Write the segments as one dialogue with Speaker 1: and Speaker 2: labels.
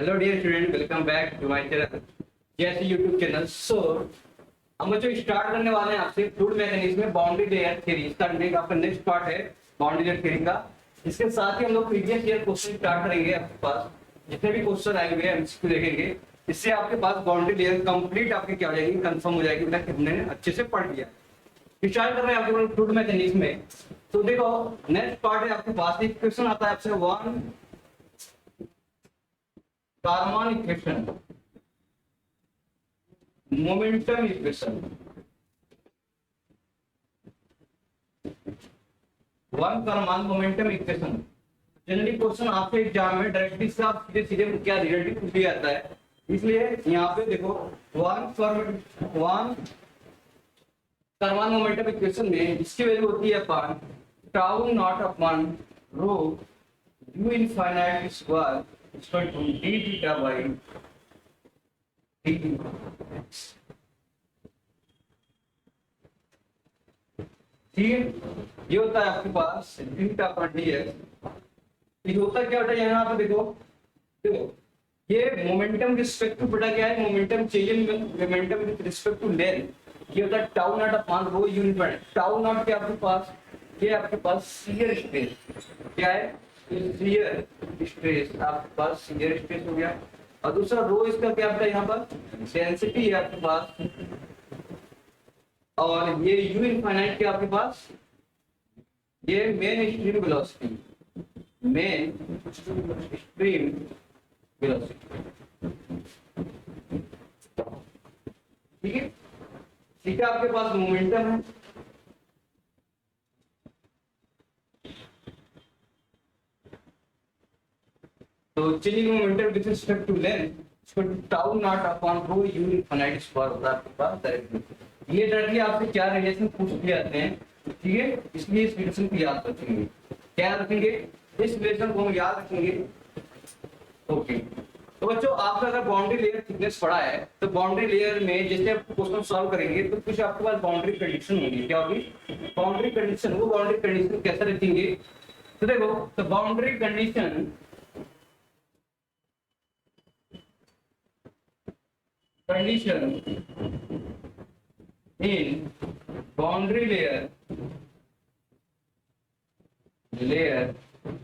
Speaker 1: Hello dear student, welcome back to my channel जैसे YouTube channel. हम जो start करने वाले हैं आपसे फ्लूइड मैकेनिक्स में बाउंड्री लेयर थ्योरी। इसका आपका नेक्स्ट पार्ट है बाउंड्री लेयर थ्योरी का। इसके साथ ही हम लोग प्रीवियस ईयर क्वेश्चन स्टार्ट करेंगे। आपके पास जितने भी क्वेश्चन आए हुए हैं एमसीक्यू देखेंगे। इससे आपके पास बाउंड्री लेयर कंप्लीट आपकी क्या हो जाएगी, कंफर्म हो जाएगी कि हमने अच्छे से पढ़ लिया। स्टार्ट कर रहे हैं आपके फ्लूइड मैकेनिक्स में। तो देखो नेक्स्ट पार्ट है आपके पास। एक क्वेश्चन आता है आपसे one Karman equation, momentum equation, one Karman momentum equation। Generally question आपके एग्जाम में डायरेक्टली से आप सीधे सीधे क्या रिलेटिव पूछ लिया जाता है। इसलिए यहाँ पे देखो वन Karman momentum इक्वेशन में इसकी वैल्यू होती है अपन tau not upon rho u infinite square equal to d theta by d ठीक। ये होता है आपके पास थीटा पर dx। ये होता क्या होता है यहाँ पे देखो ये मोमेंटम रिस्पेक्ट टू बेटा क्या है, momentum change momentum with respect to length. ये होता है tau not upon rho unit. Tau naught के आपके पास ये आपके पास शियर स्ट्रेस क्या है, शियर स्ट्रेस। आपके पास शियर स्ट्रेस हो गया। और दूसरा रो इसका क्या होता है यहाँ पर डेंसिटी है आपके पास। और ये यू इनफाइनाइट के आपके पास ये main stream velocity, main stream velocity. ठीक है, ठीक है। आपके पास मोमेंटम है, तो changing momentum with respect to length इसको tau not upon rho U infinite square होता है आपके पास डायरेक्टली। ये डायरेक्टली आपसे क्या रिलेशन पूछ लिए जाते हैं, ठीक है। इसलिए इस रिलेशन को याद रखेंगे। क्या रखेंगे, इस रिलेशन को हम याद रखेंगे। ओके, तो बच्चों आपका अगर बाउंड्री लेयर थिकनेस पड़ा है तो बाउंड्री लेयर में जैसे आप क्वेश्चन सॉल्व करेंगे तो कुछ आपके पास बाउंड्री कंडीशन होगी। क्या होगी बाउंड्री कंडीशन। वो बाउंड्री कंडीशन कैसे रखेंगे, तो देखो तो boundary condition in boundary layer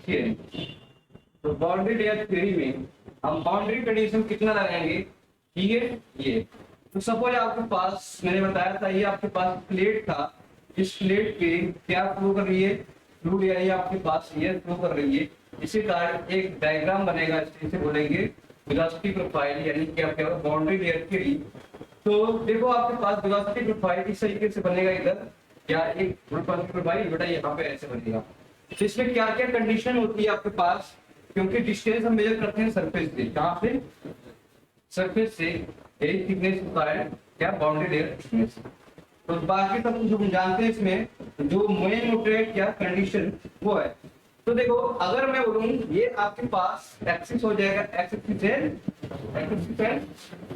Speaker 1: theory। तो बाउंड्री लेयर थ्योरी में हम बाउंड्री कंडीशन कितना लगाएंगे, ठीक है। ये तो सपोज आपके पास मैंने बताया था ये आपके पास प्लेट था। इस प्लेट पे क्या फ्लो कर रही है, फ्लूइड यानी आपके पास ये फ्लो कर रही है। इसी कारण एक डायग्राम बनेगा, इसे बोलेंगे वेलोसिटी प्रोफाइल, यानी कि आपके बाउंड्री लेयर थ्योरी। तो देखो आपके पास वेलोसिटी प्रोफाइल इस तरीके से बनेगा इधर, या एक वेलोसिटी प्रोफाइल बेटा यहाँ पे ऐसे बनेगा। तो इसमें क्या क्या कंडीशन होती है आपके पास, क्योंकि डिस्टेंस हम मेजर करते हैं सरफेस से। कहाँ से, सरफेस से। यही थिकनेस होता है क्या, बाउंड्री लेयर थिकनेस। तो बाकी सब कुछ हम जानते हैं। इसमें जो मेन मोटिवेट क्या कंडीशन वो है। तो देखो अगर मैं बोलूं ये आपके पास एक्सिस हो जाएगा, एक्स एक्सिस है,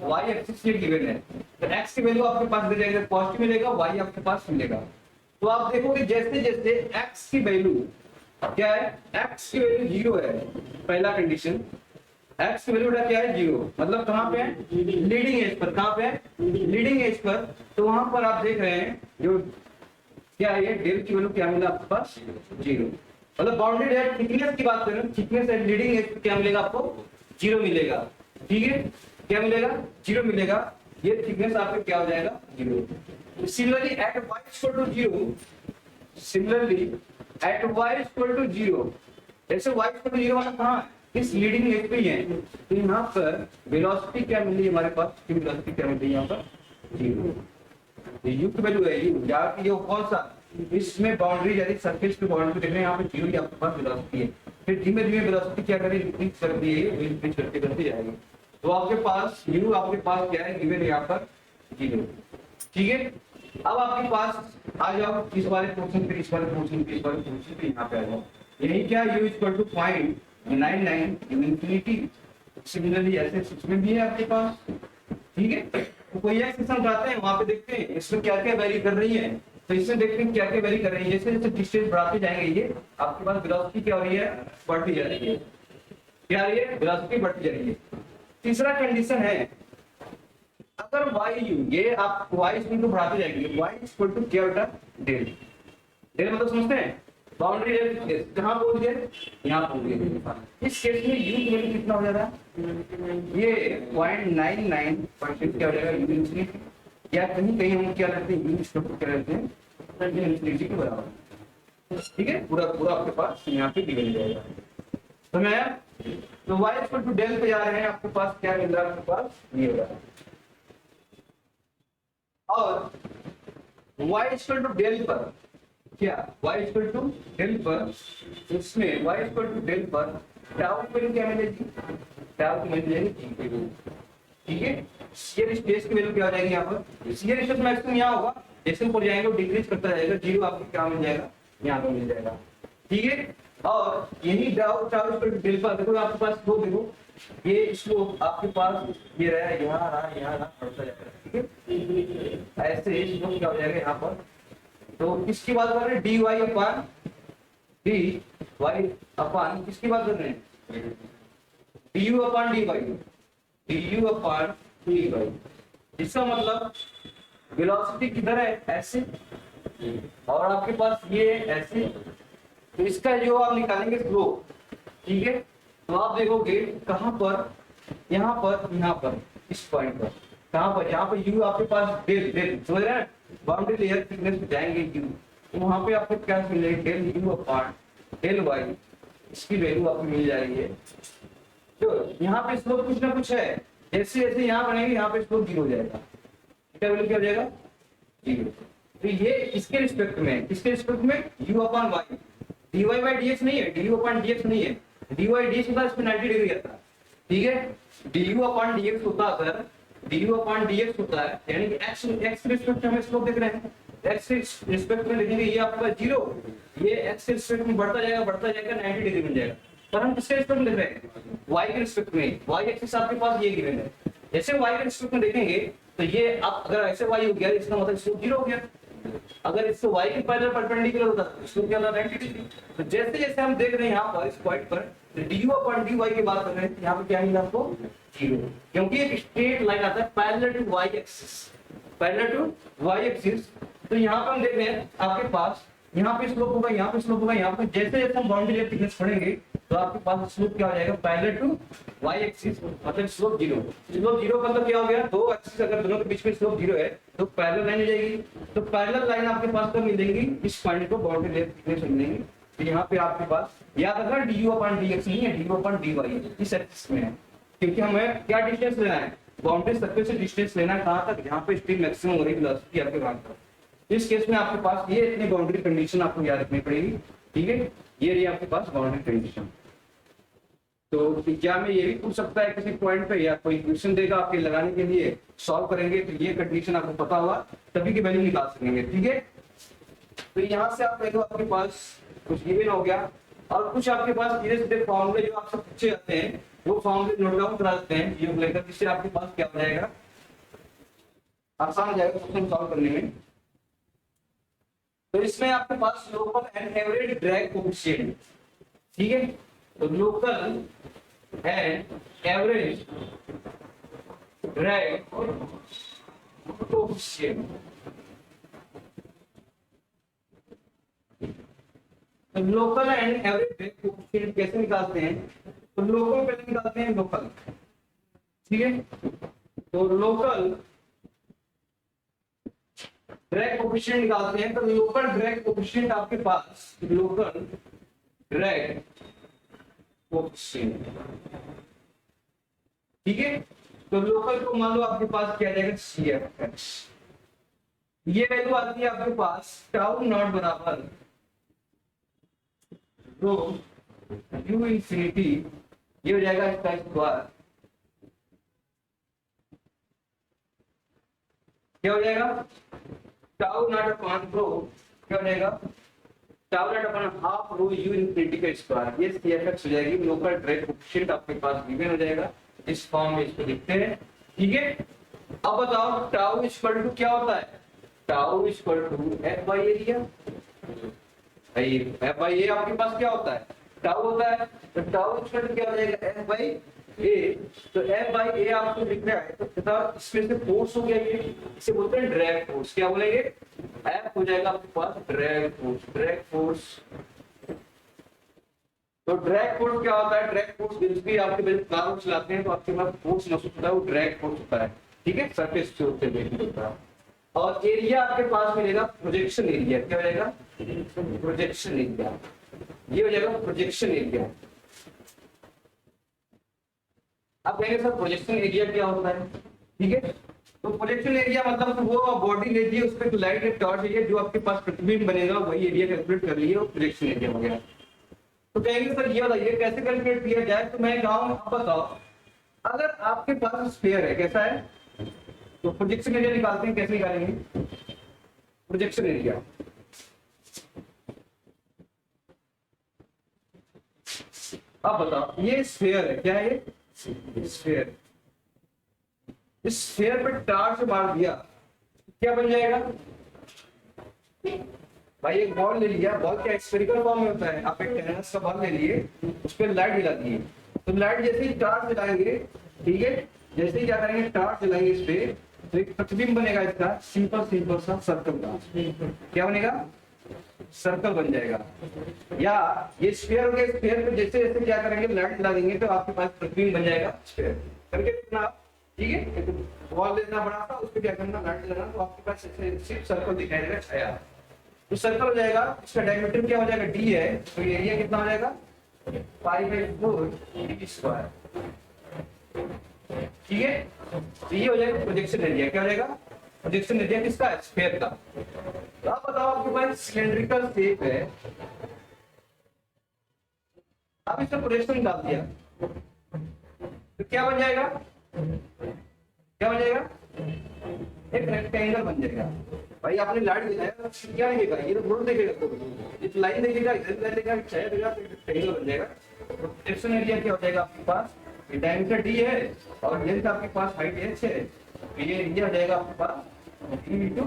Speaker 1: वाई एक्सिस ये गिवन है। तो एक्स की वैल्यू आपके पास दे जाएगा पॉजिटिव मिलेगा, वाई आपके पास मिलेगा। तो आप देखोगे जैसे जैसे एक्स की वैल्यू क्या है, एक्स की वैल्यू जीरो है, पहला कंडीशन। एक्स की वैल्यू क्या है, जीरो। मतलब कहाँ पे है, लीडिंग एज पर। कहाँ पे है, लीडिंग एज पर। तो वहां पर आप देख रहे हैं जो क्या है, डेल की वैल्यू क्या मिला आपके पास, जीरो। मतलब बाउंड्री लेयर थिकनेस की बात करें, थिकनेस एंड लीडिंग एज पे क्या मिलेगा आपको, जीरो मिलेगा। ठीक है, क्या मिलेगा, जीरो मिलेगा। ये थिकनेस आपका क्या हो जाएगा, zero. Similarly at y equal to zero, similarly at y equal to zero, ऐसे y इक्वल टू जीरो वाला कहाँ, इस लीडिंग एज पे ही है। तो यहाँ पर वेलोसिटी क्या मिली हमारे पास, वेलोसिटी क्या मिली यहाँ पर, जीरो। यू की वैल्यू है यू, जाके ये कौन सा, इसमें बाउंड्री यानी सरफेस पे बाउंड्री देख रहे हैं, यहाँ पे जीरो ही आपके पास वेलोसिटी है। फिर धीमे धीमे वेलोसिटी क्या करें, इंक्रीज कर दी है, इंक्रीज करते करते जाएगी। तो आपके पास यू आपके पास क्या है, गिवन यहाँ पर जीरो। ठीक है, अब आपके पास आ जाओ इस वाले क्वेश्चन पे, इस वाले क्वेश्चन पे, इस वाले क्वेश्चन पे यहाँ पे आ जाओ। यही क्या, u equal to 0.99 infinity. Similarly ऐसे इसमें भी है आपके पास। ठीक है, तो कोई एक सिस्टम जाते हैं वहां पे देखते हैं इसमें क्या क्या वैरी कर रही है। तो इसमें देखते हैं क्या क्या वैरी कर रही है। जैसे जैसे डिस्टेंस बढ़ाते जाएंगे ये आपके पास वेलोसिटी क्या हो रही है, बढ़ती जा रही है। क्या आ रही है, वेलोसिटी बढ़ती जा रही है। तीसरा कंडीशन है, अगर वाई यू, ये आप वाई इक्वल टू बढ़ाते जाएंगे, वाई इक्वल टू क्या बेटा, डेल। डेल मतलब समझते हैं, बाउंड्री डेल कहाँ पहुंच गए, यहाँ पहुंच गए। इस केस में यू की वैल्यू कितना हो जाता है, ये 0.99% क्या हो जाएगा, यू इंफिनिटी, या कहीं कहीं हम क्या लेते हैं, यू इसको क्या लेते हैं, इंफिनिटी के बराबर। ठीक है, पूरा पूरा आपके पास यहाँ पे गिवन जाएगा। समझ आया? तो y इक्वल टू डेल पे जा रहे हैं, आपके पास क्या मिल रहा है, आपके पास ये हो रहा है। और y इक्वल टू डेल पर क्या, y इक्वल टू डेल पर, इसमें y इक्वल टू डेल पर टाउ की वैल्यू क्या मिलेगी, टाउ की वैल्यू मिलेगी। ठीक है, ये स्पेस की वैल्यू क्या हो जाएगी यहाँ पर, ये रिश्ता मैक्सिमम यहाँ होगा, जैसे ऊपर जाएंगे डिक्रीज करता जाएगा, जीरो आपको क्या मिल जाएगा, यहाँ पे मिल जाएगा। ठीक है, और यही टाउ इक्वल टू डेल पर देखो आपके पास दो, देखो ये स्लोप आपके पास ये रहा, यहाँ रहा, यहाँ रहा, बढ़ता जाएगा। ठीक है, ऐसे स्लोप क्या हो जाएगा यहाँ पर। तो किसकी बात कर रहे हैं, डी वाई अपान किसकी बात कर रहे हैं, d u upon d y, d u upon d y. इसका मतलब वेलोसिटी किधर है, ऐसे, और आपके पास ये ऐसे, तो इसका जो आप निकालेंगे स्लोप। ठीक है, तो आप देखोगे कहां पर, यहाँ पर इस पॉइंट पर, कहां पर, यहाँ पर यू आपके पास डेल डेल समझ रहे हैं, बाउंड्री लेयर थिकनेस पे जाएंगे यू, तो वहां पे आपको क्या मिलेगा, del u upon del y, इसकी वैल्यू आपको मिल जाएगी। तो यहाँ पे स्लोप कुछ ना कुछ है, जैसे जैसे यहाँ बनेंगे यहाँ पे स्लोप जीरो हो जाएगा, क्या वैल्यू क्या हो जाएगा, जीरो। तो ये इसके रिस्पेक्ट में, किसके रिस्पेक्ट में, u upon y, dy by dx नहीं है, du अपान dx नहीं है, dy dx होता है, इसमें 90 डिग्री आता है। ठीक है, du अपान dx होता है, अगर du अपान dx होता है, यानी कि x रिस्पेक्ट में हम स्लोप देख रहे हैं, x रिस्पेक्ट में लिखेंगे ये आपका जीरो, ये x रिस्पेक्ट में बढ़ता जाएगा 90 डिग्री बन जाएगा। पर हम किसके रिस्पेक्ट में देख रहे हैं, y के रिस्पेक्ट में, y एक्सिस आपके पास ये गिवन है, जैसे y के रिस्पेक्ट में देखेंगे तो ये आप अगर ऐसे y हो गया, इसका मतलब स्लोप जीरो हो गया। अगर इससे y के पैरेलल परपेंडिकुलर होता है इसको क्या होता है, 90 डिग्री। तो जैसे जैसे हम देख रहे हैं यहाँ पर इस पॉइंट पर, तो du अपॉन dy की बात कर रहे हैं, यहाँ पे क्या मिला आपको, जीरो, क्योंकि एक स्ट्रेट लाइन आता है parallel to y axis, parallel to y axis. तो यहाँ पे हम देख रहे हैं आपके पास यहाँ पे स्लोप होगा, यहाँ पे स्लोप होगा, यहाँ पे जैसे जैसे हम बाउंड्री लेयर थिकनेस पढ़ेंगे तो आपके पास स्लोप क्या हो जाएगा, पैरेलल टू y एक्सिस, मतलब स्लोप जीरो। स्लोप जीरो मतलब क्या हो गया, दो एक्सिस अगर दोनों के बीच में स्लोप जीरो है तो पैरेलल लाइन हो जाएगी। तो पैरेलल लाइन आपके पास कब मिलेंगी, इस पॉइंट को बाउंड्री लेयर थिकनेस मिलेंगी। तो यहाँ पे आपके पास याद रखना du अपॉन dx नहीं है, du अपॉन dy इस एक्सिस में है, क्योंकि हमें क्या डिस्टेंस लेना है, बाउंड्री सर्कल से डिस्टेंस लेना है, कहां तक, जहां पे स्ट्रीम मैक्सिमम हो रही है वेलोसिटी आपके वहां पर। इस केस में आपके पास ये इतनी बाउंड्री कंडीशन आपको याद रखनी पड़ेगी। ठीक है, ये रही आपके पास बाउंड्री कंडीशन। तो एग्जाम में ये भी पूछ सकता है किसी पॉइंट पे, या कोई क्वेश्चन देगा आपके लगाने के लिए, सॉल्व करेंगे तो ये कंडीशन आपको पता होगा तभी की वैल्यू निकाल सकेंगे। ठीक है, तो यहाँ से आप देखो आपके पास कुछ गिवन हो गया, और कुछ आपके पास धीरे धीरे फॉर्मूले जो आपसे पूछे जाते हैं वो फॉर्मूले नोट डाउन करा देते हैं योग लेकर, जिससे आपके पास क्या हो जाएगा, आसान हो जाएगा क्वेश्चन सॉल्व करने में। तो इसमें आपके पास local and average drag coefficient, ठीक है, तो local and average drag coefficient, तो local and average drag coefficient कैसे निकालते हैं, तो लोकल पहले निकालते हैं लोकल, ठीक है, तो लोकल ड्रैग कोएफिशिएंट निकालते हैं। तो लोकल ड्रैग कोएफिशिएंट आपके पास, लोकल ड्रैग कोएफिशिएंट, ठीक है, तो लोकल को मान लो आपके पास क्या जाएगा, CFX, ये वैल्यू आती है आपके पास टाउ नॉट बराबर रो u इंफिनिटी, ये हो जाएगा इसका स्क्वायर, क्या हो जाएगा, टाउ नॉट अपॉन रो क्या हो जाएगा, tau not upon half rho u infinity का स्क्वायर, ये CFX हो जाएगी। लोकल ड्रैग कोएफिशिएंट आपके पास गिवन हो जाएगा, इस फॉर्म में इसको लिखते हैं। ठीक है, अब बताओ टाउ इक्वल टू क्या होता है, tau equal to f by area, f by A आपके पास क्या होता है, टाउ होता है, तो टाउ इक्वल टू क्या हो जाएगा, f बाई ए, तो एफ बाई ए आपको दिख रहा है, तो तथा इसमें से फोर्स हो गया ये, इसे बोलते हैं ड्रैग फोर्स। क्या बोलेंगे? एफ हो जाएगा आपके पास ड्रैग फोर्स। ड्रैग फोर्स, तो ड्रैग फोर्स क्या होता है? ड्रैग फोर्स जब भी आपके कार चलाते हैं तो आपके पास फोर्स महसूस होता है, वो ड्रैग फोर्स होता है। ठीक है, सरफेस के होते हुए होता है। और एरिया आपके पास मिलेगा प्रोजेक्शन एरिया। क्या हो जाएगा? Projection area. ये हो जाएगा प्रोजेक्शन एरिया। आप कहेंगे सर प्रोजेक्शन एरिया क्या होता है? ठीक है, तो प्रोजेक्शन एरिया मतलब तो वो बॉडी ले लीजिए, उस पर लाइट एक टॉर्च है, जो आपके पास प्रतिबिंब बनेगा वही एरिया कैलकुलेट कर लीजिए, वो प्रोजेक्शन एरिया हो गया। तो कहेंगे सर ये बताइए कैसे कैलकुलेट किया जाए? तो मैं गाँव आप बताओ, अगर आपके पास स्फीयर है, कैसा है, तो प्रोजेक्शन एरिया निकालते हैं। कैसे निकालेंगे प्रोजेक्शन एरिया? अब बताओ, ये स्फीयर है, क्या है ये? स्फीयर। इस स्फीयर पे टार्च मार दिया, क्या बन जाएगा भाई? एक बॉल ले लिया, बॉल क्या स्फेरिकल फॉर्म में होता है, आप एक टेनिस का बॉल ले लिए, उस पर लाइट जला दिए, तो लाइट जैसे ही टार्च जलाएंगे, ठीक है, जैसे ही क्या करेंगे टार्च जलाएंगे इस पे, तो एक प्रतिबिंब बनेगा इसका, सिंपल सिंपल सा सर्कल का। क्या बनेगा? सर्कल बन जाएगा। या ये स्फीयर हो गया, स्फीयर पे जैसे जैसे क्या करेंगे लाइट जला देंगे तो आपके पास प्रतिबिंब बन जाएगा स्फीयर करके देखना। ठीक है, बॉल लेना बड़ा सा, उस पर क्या करना, लाइट जलाना, तो आपके पास सिर्फ सर्कल दिखाई देगा छाया, तो सर्कल हो जाएगा। इसका डायमीटर क्या हो जाएगा? डी है, तो एरिया कितना हो जाएगा? π/4 डी स्क्वायर। ठीक है, तो ये हो जाएगा प्रोजेक्शन एरिया। क्या हो जाएगा? प्रोजेक्शन एरिया किसका? स्फीयर का। तो आप बताओ, आपके पास सिलेंड्रिकल शेप है, आप इसका प्रोजेक्शन डाल दिया तो क्या बन जाएगा? क्या बन जाएगा? एक रेक्टेंगल बन जाएगा। भाई आपने लाइट दिखाया, क्या दिखेगा? ये तो रोड देखेगा, तो ये लाइन देखेगा, इधर देखेगा, छाया देखेगा, तो रेक्टेंगल बन जाएगा। तो प्रोजेक्शन एरिया क्या हो जाएगा आपके पास? डायमीटर डी है और लेंथ आपके पास हाइट एच है, तो ये एरिया हो जाएगा आपके पास d into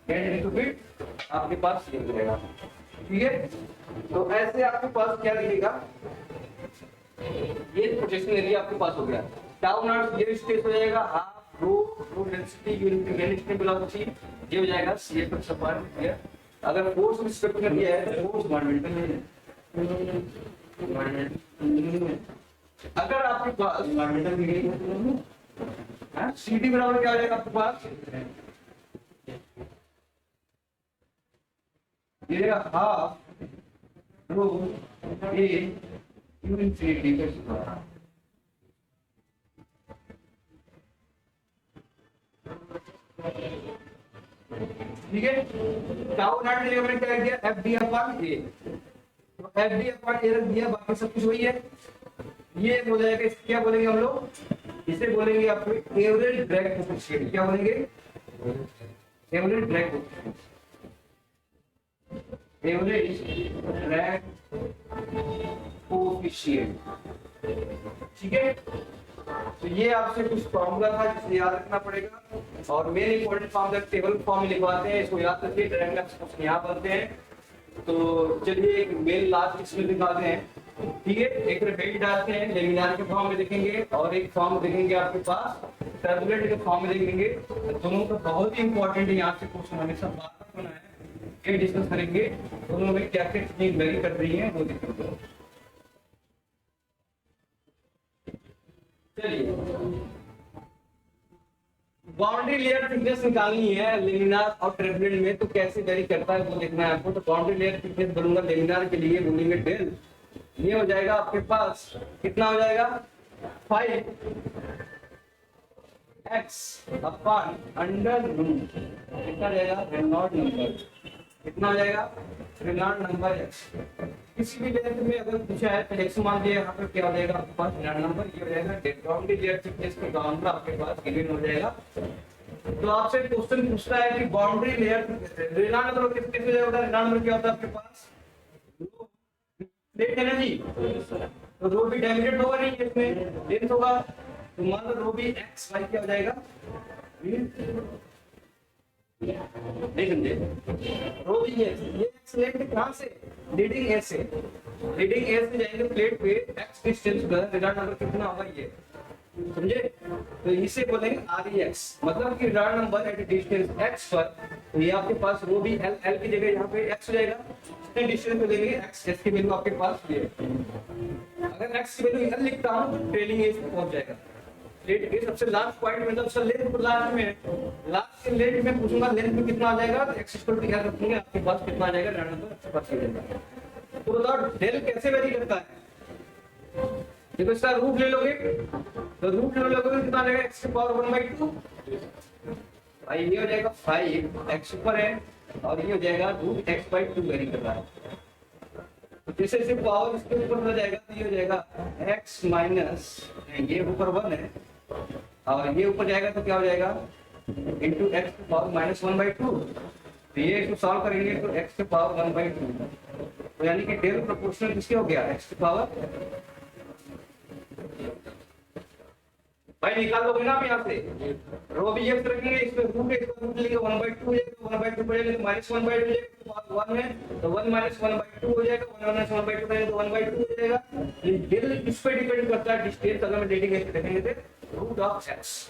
Speaker 1: 10 into फीट आपके पास ये हो जाएगा। ठीक है, तो ऐसे आपके पास क्या दिखेगा? ये प्रोजेक्शन एरिया आपके पास हो गया। टाउ नॉट ये स्पेस हो जाएगा half rho rho density unit velocity velocity, ये हो जाएगा सी पर सपाट किया। अगर फोर्स रिस्पेक्ट कर दिया है तो फोर्स मोमेंटम है। अगर आपके पास मोमेंटम भी गई है, सीडी बराबर क्या हो जाएगा आपके पास? ये हाफ रो ए यूनिटी का स्क्वायर। ठीक है, टाउ नॉट के लिए मैंने क्या किया? एफ डी अपॉन ए, तो एफ डी अपॉन ए रख दिया, बाकी सब कुछ वही है। ये हो जाएगा, क्या बोलेंगे हम लोग? इसे बोलेंगे आपको एवरेज ड्रैग कोएफिशिएंट। क्या बोलेंगे? Average drag coefficient. Average drag coefficient. ठीक है, तो ये आपसे कुछ फॉर्मूला था जिसे याद रखना पड़ेगा, और main important formula table form में लिखवाते हैं, इसको याद रखिए। ड्रैग एक्सप्रेशन यहाँ बनते हैं, तो चलिए एक मेन लास्ट इसमें दिखाते हैं। ठीक है, एक रेट डालते हैं, लेमिनार के फॉर्म में देखेंगे, और एक फॉर्म देखेंगे आपके पास टर्बुलेंट के फॉर्म में देखेंगे। दोनों का बहुत ही इंपॉर्टेंट है, यहाँ से क्वेश्चन हमेशा बार बना है, ये डिस्कस करेंगे। दोनों में क्या क्या चीज वेरी कर रही है वो देखेंगे। चलिए, बाउंड्री लेयर थिकनेस निकालनी है लेमिनार और टर्बुलेंट में, तो कैसे वेरी करता है वो देखना है आपको। तो बाउंड्री लेयर थिकनेस बनूंगा लेमिनार के लिए, बोलेंगे डेल, ये हो जाएगा आपके पास कितना हो जाएगा? 5x अपॉन अंडर रूट कितना जाएगा? Reynold number. कितना हो जाएगा? Reynold number x। किसी भी लेंथ में अगर पूछा है तो x मान लिया, यहाँ पे क्या हो जाएगा आपके पास? Reynold number. ये हो जाएगा बाउंड्री लेयर थिकनेस का फॉर्मूला आपके पास गिवन हो जाएगा। तो आपसे क्वेश्चन पूछता है कि बाउंड्री लेयर रेनॉल्ड नंबर कितने से होता है? रेनॉल्ड नंबर क्या होता है आपके पास? देख है ना जी, तो रो भी डायमीटर होगा नहीं, इसमें लेंथ होगा, तो मान लो रो भी x y क्या हो जाएगा? नहीं समझे? रो भी ये एक्स लेंगे कहाँ से? लीडिंग एज से। लीडिंग एज से जाएंगे प्लेट पे, एक्स डिस्टेंस पर रिडार्ड नंबर कितना होगा ये, समझे? तो इसे बोलेंगे आर एक्स, मतलब कि रिडार्ड नंबर एट डिस्टेंस एक्स पर। तो ये आपके पास रो भी एल, एल की जगह यहाँ पे एक्स हो जाएगा। कितने डिस्टेंस पे लेंगे एक्स, एक्स की वैल्यू आपके पास ये। अगर एक्स की वैल्यू एल लिखता हूँ तो ट्रेलिंग एज पे पहुंच जाएगा। लेट के सबसे लास्ट पॉइंट मतलब सर लेंथ लास्ट में, लास्ट के लेट में पूछूंगा लेंथ में कितना आ जाएगा, तो एक्स स्क्वायर क्या रखेंगे आपके पास कितना आ जाएगा, रिडार्ड नंबर पास हो जाएगा। तो बताओ डेल कैसे वेरी करता है? देखो इसका रूट ले लोगे तो रूट ले लोगे कितना आ जाएगा, एक्स की पावर 1/2 भाई, ये हो जाएगा 5 एक्स ऊपर है और ये हो जाएगा रूट x/2 वेरी कर रहा है। तो जैसे जैसे पावर इसके ऊपर हो जाएगा तो ये हो जाएगा x माइनस, ये ऊपर 1 है और ये ऊपर जाएगा तो क्या हो जाएगा इंटू एक्स की पावर -1/2। तो ये इसको सॉल्व करेंगे तो x की पावर 1/2, तो यानी कि डेल प्रोपोर्शनल किसके हो गया, x की पावर। भाई निकाल लोगे ना आप यहाँ से, रो भी एक्स रखेंगे, इसमें रूट है, इसका रूट लेंगे 1/2 हो जाएगा, 1/2 पड़ेगा तो -1/2 हो जाएगा, तो 1 है तो 1 - 1/2 हो जाएगा, 1 - 1/2 करेंगे तो 1/2 हो जाएगा। डेल इस पे डिपेंड करता है डिस्टेंस, अगर मैं डेटिंग एक्स रखेंगे तो रूट ऑफ एक्स।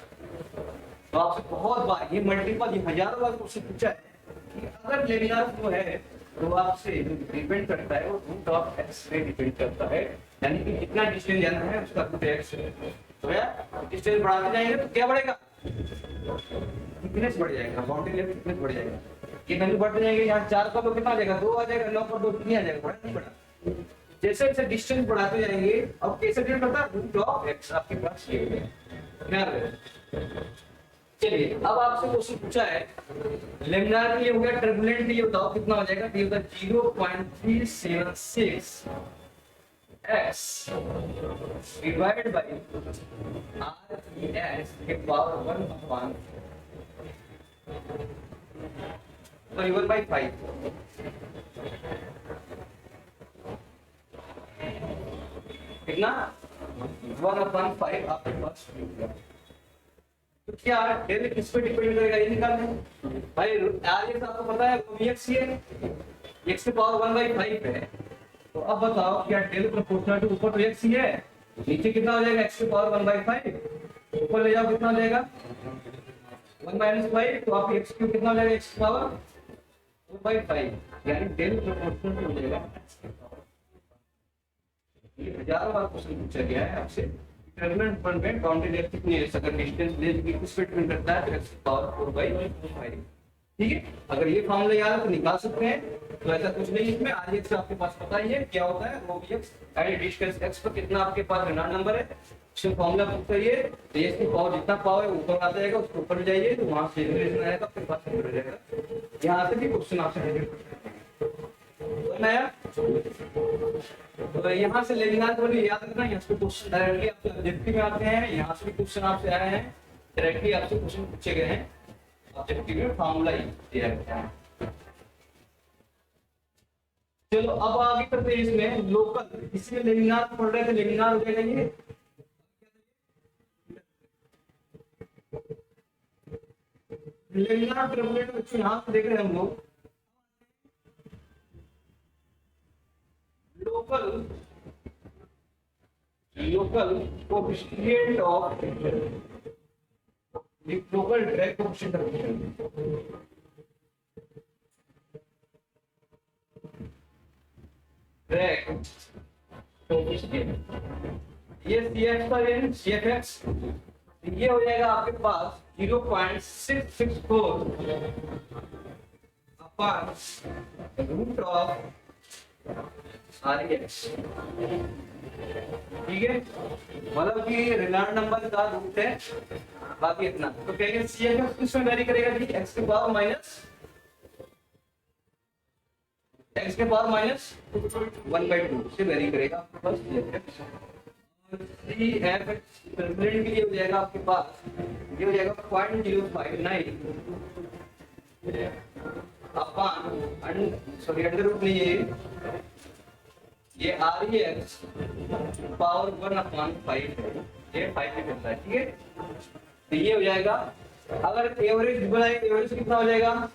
Speaker 1: तो आपसे बहुत बार ये मल्टीपल, ये हजारों बार क्वेश्चन पूछा है कि अगर लेमिनार फ्लो है तो आपसे जो डिपेंड करता है वो रूट ऑफ एक्स से डिपेंड करता है, यानी कि कितना डिस्टेंस जाना है उसका रूट एक्स है। तो यार डिस्टेंस बढ़ाते जाएंगे तो क्या बढ़ेगा, थिकनेस बढ़ जाएगा, बाउंड्री लेवल थिकनेस बढ़ जाएगा। ये वैल्यू बढ़ते जाएंगे, यहाँ 4 का तो कितना आ जाएगा, 2 आ जाएगा, 9 पर 2 कितनी आ जाएगा, बढ़ा नहीं बढ़ा। जैसे जैसे डिस्टेंस बढ़ाते जाएंगे अब कैसे डिपेंड करता है, रूट ऑफ एक्स आपके पास ये है। चलिए अब आपसे क्वेश्चन पूछा है लेमिनार के लिए हो गया, टर्बुलेंट के लिए बताओ कितना हो जाएगा, ये होगा 0.376 x डिवाइड बाय r के पावर 1/5 कितना 1/5 आपके पास। तो क्या डेल किस पे डिपेंड करेगा ये निकालना है भाई। आर एक्स आपको पता है vx है, x की पावर 1/5 है। तो अब बताओ क्या डेल प्रोपोर्शनल टू ऊपर तो x ही है, नीचे कितना हो जाएगा x की पावर 1/5, ऊपर ले जाओ कितना हो जाएगा 1 - 5, तो आपकी x क्यूब कितना हो जाएगा x की पावर 2/5, यानी डेल प्रोपोर्शनल टू हो जाएगा x की पावर। ये हजारों बार क्वेश्चन पूछा गया है आपसे, टर्मिनल पॉइंट में बाउंड्री लेंथ कितनी है, अगर डिस्टेंस ले की किस पे डिपेंड करता है, तो x की पावर 4/5। ठीक है, अगर ये फॉर्मूला याद है तो निकाल सकते हैं। तो ऐसा कुछ नहीं इसमें, आर एक्स आपके पास पता ही है क्या होता है, rho B X and distance X पर कितना आपके पास रिडार्ड नंबर है, इसमें फॉर्मूला पुट करिए तो ये इसकी पावर जितना पावर है ऊपर आ जाएगा, उसके ऊपर जाइए तो वहां से रिलेशन आएगा, फिर पास हो जाएगा। यहां से भी क्वेश्चन आपसे नया, तो यहाँ से लेमिनार को याद रखना, यहाँ से क्वेश्चन डायरेक्टली आपके ऑब्जेक्टिव में आते हैं, यहाँ से भी क्वेश्चन आपसे आए हैं, डायरेक्टली आपसे क्वेश्चन पूछे गए हैं, ऑब्जेक्टिव में फॉर्मूला ही दिया गया है। चलो अब आगे करते हैं इसमें लोकल, इसमें लेमिनार पढ़ रहे थे, लेमिनार हो जाएगा ये लेमिनार टर्बुलेंट बच्चों, यहाँ से देख रहे हैं हम लोग local coefficient of local drag coefficient drag coefficient, ये CF का ये CFX, ये हो जाएगा आपके पास 0.664 अपॉन रूट ऑफ RX। ठीक है, मतलब कि रिडार्ड नंबर का रूट है, बाकी इतना। तो कहेंगे CFX किसमें वेरी करेगा जी, x के पावर माइनस 1/2 से वेरी करेगा आपके पास CFX। CFX टर्बुलेंट के लिए हो जाएगा आपके पास, ये हो जाएगा 0.059 अपॉन सॉरी अंडर रूट नहीं है ये REX पावर 1/5 है, ये 5 पे करता है। ठीक है, तो ये हो जाएगा अगर एवरेज बनाए, एवरेज कितना हो जाएगा?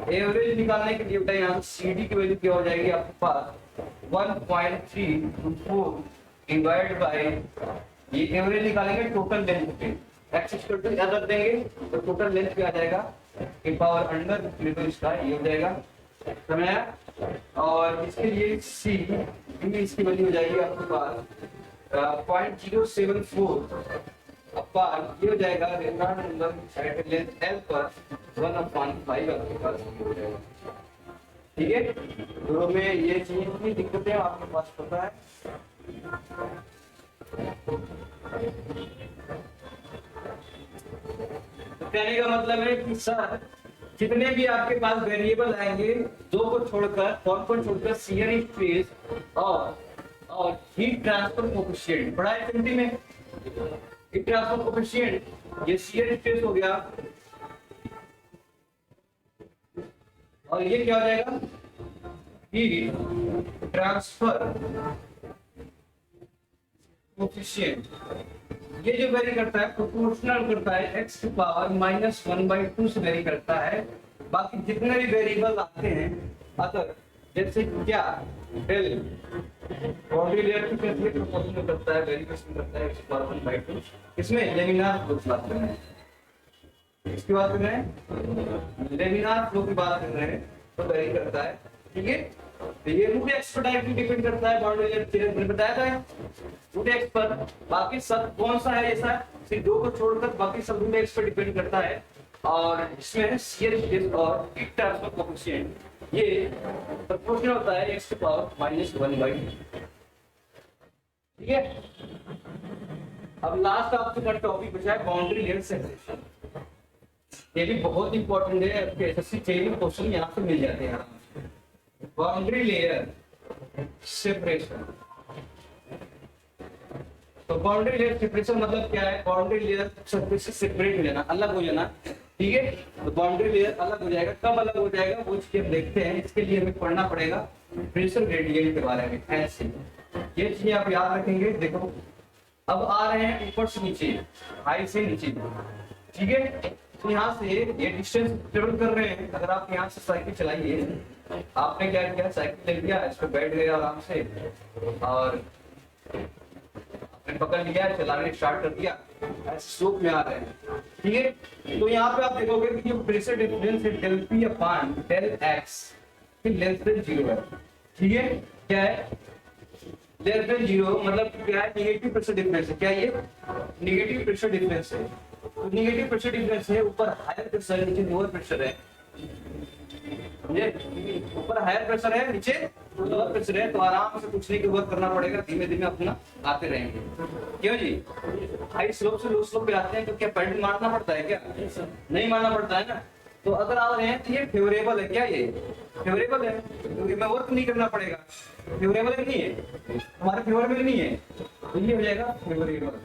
Speaker 1: एवरेज निकालने के लिए बेटा यहाँ सी डी की वैल्यू क्या हो जाएगी आपके पास? 1.324 डिवाइड बाय, ये एवरेज निकालेंगे टोटल लेंथ पे, एक्स इक्वल टू याद रख देंगे तो टोटल लेंथ पे आ जाएगा के पावर अंडर तो इसका ये हो जाएगा, समझ आया? और इसके लिए सी डी इसकी वैल्यू हो जाएगी आपके पास 0.074 अपार ये हो जाएगा Reynold number side length l पर 1/5 आपके पास हो जाएगा। ठीक है, तो में ये चीज की दिक्कतें आपके पास पता है। कहने का मतलब है कि सर जितने भी आपके पास वेरिएबल आएंगे, दो को छोड़कर, कौन को छोड़कर, शियर स्ट्रेस और हीट ट्रांसफर कोएफिशिएंट पढ़ा है हिंदी में। हीट ट्रांसफर कोएफिशिएंट ये शियर स्ट्रेस हो गया, और ये क्या हो जाएगा? Heat transfer coefficient. ये जो वेरी करता है प्रोपोर्शनल करता है x की पावर -1/2 से वेरी करता है। बाकी जितने भी वेरिएबल आते हैं अगर जैसे क्या डेल बाउंड्री लेयर की कैसे प्रोपोर्शनल करता है, वेरिएशन करता है x की पावर 1/2, इसमें लेमिनार फ्लो की बात कर रहे हैं, इसकी बात कर रहे हैं, लेमिनार फ्लो की बात कर रहे हैं, तो वेरी करता है। ठीक है, तो ये रूट एक्स पर डायरेक्टली डिपेंड करता है, बाउंड्री लेयर थ्योरम में बताया था रूट एक्स पर। बाकी सब कौन सा है ऐसा, सिर्फ दो को छोड़कर बाकी सब रूट एक्स पर डिपेंड करता है। और इसमें शियर स्ट्रेस और हीट ट्रांसफर कोएफिशिएंट ये प्रोपोर्शनल होता है x की पावर -1/2। ठीक है, अब लास्ट आपका टॉपिक बचा है बाउंड्री लेयर सेपरेशन। ये भी बहुत इंपॉर्टेंट है, आपके एसएससी चेन क्वेश्चन यहाँ से मिल जाते हैं। बाउंड्री लेयर सेपरेशन, तो बाउंड्री लेयर सेपरेशन मतलब क्या है? बाउंड्री लेयर सरफेस से सेपरेट हो जाना, अलग हो जाना। ठीक है, तो बाउंड्री लेयर अलग हो जाएगा, कब अलग हो जाएगा वो चीज देखते हैं। इसके लिए हमें पढ़ना पड़ेगा प्रेशर ग्रेडियंट के बारे में। ऐसे ये चीजें आप याद रखेंगे। देखो अब आ रहे हैं ऊपर से नीचे, हाई से नीचे। ठीक है, तो यहाँ से ये डिस्टेंस ट्रेवल कर रहे हैं। अगर आप यहाँ से साइकिल चलाइए, आपने क्या किया, साइकिल ले लिया, इस पर बैठ गए आराम से और आपने पकड़ लिया, चलाने स्टार्ट कर दिया, ऐसे स्लोप में आ रहे हैं। ठीक है, तो यहाँ पे आप देखोगे कि जो प्रेशर डिफरेंस है del P upon del x की लेस देन 0 है। ठीक है, क्या है लेस देन 0 मतलब क्या है? निगेटिव प्रेशर डिफरेंस है। क्या ये निगेटिव प्रेशर डिफरेंस है? तो निगेटिव प्रेशर डिफरेंस है, ऊपर हायर प्रेशर नीचे लोअर प्रेशर है। ये ऊपर हायर प्रेशर है, नीचे लोअर प्रेशर है, तो आराम से कुछ नहीं वर्क करना पड़ेगा, धीमे धीमे अपना आते रहेंगे। क्यों जी? हाई स्लोप से लो स्लोप पे आते हैं तो क्या पैडल मारना पड़ता है क्या? नहीं मारना पड़ता है ना। तो अगर आ रहे हैं तो ये फेवरेबल है। क्या ये फेवरेबल है? क्योंकि मैं वर्क नहीं करना पड़ेगा। फेवरेबल है नहीं है, हमारे फेवर में नहीं है, तो ये हो जाएगा फेवरेबल।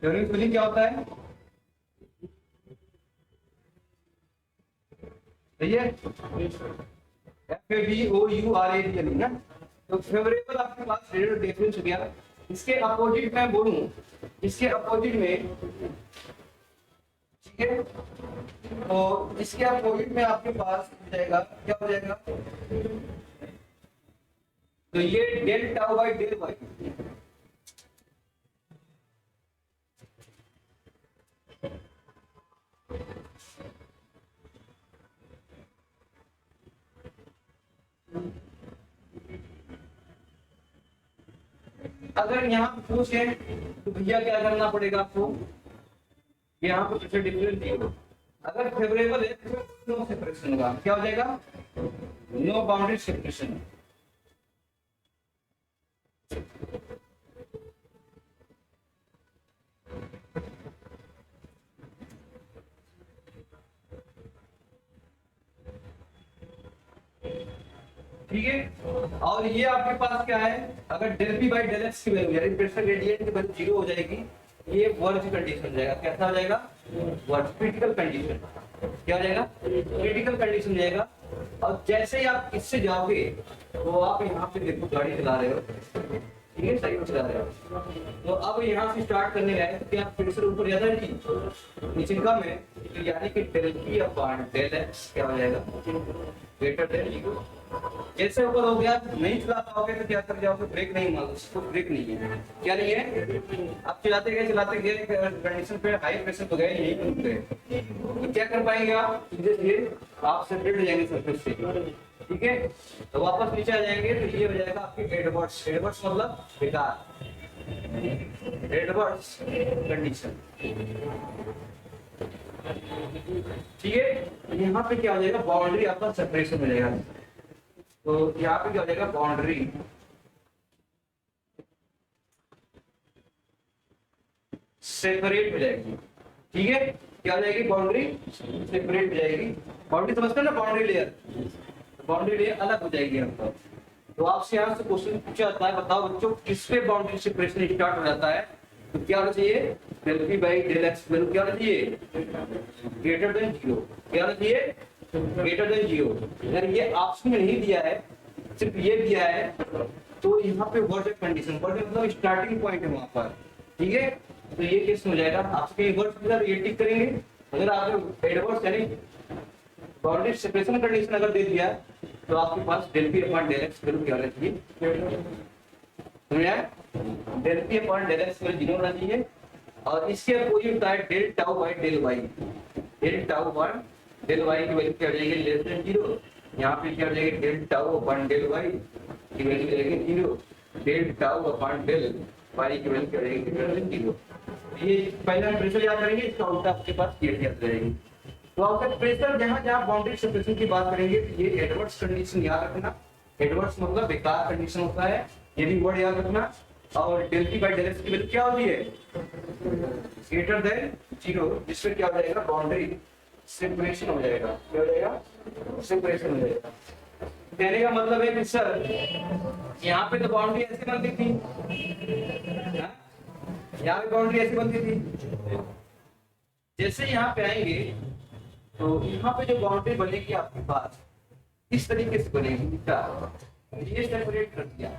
Speaker 1: फेवरेबल क्या होता है? सही है, FAVOURABL ना। तो फेवरेबल आपके पास रेडियल डिफरेंस हो गया। इसके अपोजिट मैं बोलूं, इसके अपोजिट में, ठीक है, तो इसके अपोजिट में आपके पास हो जाएगा, क्या हो जाएगा? तो ये del tau by del y. अगर यहाँ पे पूछे तो भैया क्या करना पड़ेगा आपको? यहाँ पे प्रेशर डिफरेंस दिया, अगर फेवरेबल है तो नो सेपरेशन होगा। क्या हो जाएगा? No boundary separation. ठीक है, और ये आपके पास क्या है? अगर del p by del x की वैल्यू यानी प्रेशर ग्रेडियंट की वैल्यू 0 हो जाएगी, ये वर्ज कंडीशन हो जाएगा। कैसा हो जाएगा? Verge critical condition. क्या हो जाएगा? क्रिटिकल कंडीशन हो जाएगा। और जैसे ही आप इससे जाओगे तो आप यहाँ पे देखो गाड़ी चला रहे हो, ठीक है, सही चला रहे हो। तो अब यहाँ से स्टार्ट करने गए तो क्या प्रेशर ऊपर ज्यादा है जी, नीचे कम है, तो यानी कि del P upon del x क्या हो जाएगा, ग्रेटर देन जीरो। जैसे ऊपर हो गया, नहीं चला पाओगे तो क्या कर जाओगे, ब्रेक नहीं मारो, उसको ब्रेक नहीं है, क्या नहीं है। आप चलाते गए कंडीशन पे हाई प्रेशर तो गए, यही रुक गए, तो क्या कर पाएंगे आप, ये आप सेपरेट हो जाएंगे सरफेस से, ठीक है। तो वापस नीचे आ जाएंगे तो ये हो जाएगा आपके एडवर्स, एडवर्स मतलब बेकार, एडवर्स कंडीशन, ठीक है। यहाँ पे क्या हो जाएगा, बाउंड्री आपका सेपरेशन हो जाएगा, तो यहाँ पे क्या हो जाएगा, बाउंड्री सेपरेट हो जाएगी, ठीक है। क्या हो जाएगी, बाउंड्री सेपरेट हो जाएगी। बाउंड्री समझते हैं ना, बाउंड्री लेयर, बाउंड्री लेयर अलग हो जाएगी आपका। तो आपसे यहाँ से क्वेश्चन पूछा जाता है, बताओ बच्चों किस पे बाउंड्री सेपरेशन स्टार्ट हो जाता है, तो क्या होना चाहिए, del p by del x value क्या होना चाहिए, ग्रेटर देन जीरो, क्या होना चाहिए, ग्रेटर देन जीरो। अगर ये ऑप्शन में नहीं दिया है, सिर्फ ये दिया है, तो यहाँ पे वर्ड कंडीशन, वर्ड मतलब स्टार्टिंग पॉइंट है वहां पर, ठीक है। तो ये केस हो जाएगा, आपके वर्ड ये टिक करेंगे। अगर आप एडवर्स यानी बाउंड्री सेपरेशन कंडीशन अगर दे दिया तो आपके पास del P upon del x value क्या होना चाहिए, समझा, del P upon del x value 0 होना चाहिए। और इसके अपोजिट होता है del tau by del Y, del tau by del Y की वैल्यू क्या हो जाएगी, लेस देन 0। यहाँ पे क्या हो जाएगी, del tau upon del Y की वैल्यू जाएगी 0, del tau upon del Y की वैल्यू क्या हो जाएगी, ग्रेटर देन 0। ये पहले हम प्रेशर याद करेंगे, इसका उल्टा आपके पास ये याद रहेगी। तो आपका प्रेशर जहां जहां बाउंड्री सेपरेशन की बात करेंगे, ये एडवर्स कंडीशन याद रखना, एडवर्स मतलब बेकार कंडीशन होता है, ये भी वर्ड याद रखना। और del p by del x की वैल्यू क्या होती है, ग्रेटर देन 0, जिसमें क्या हो जाएगा, बाउंड्री सेपरेशन हो जाएगा, क्या हो जाएगा, सेपरेशन हो जाएगा। कहने का मतलब है कि सर यहाँ पे तो बाउंड्री ऐसी बनती थी, यहाँ पे बाउंड्री ऐसी बनती थी, जैसे यहाँ पे आएंगे तो यहाँ पे जो बाउंड्री बनेगी आपके पास इस तरीके से बनेगी, क्या ये सेपरेट कर दिया,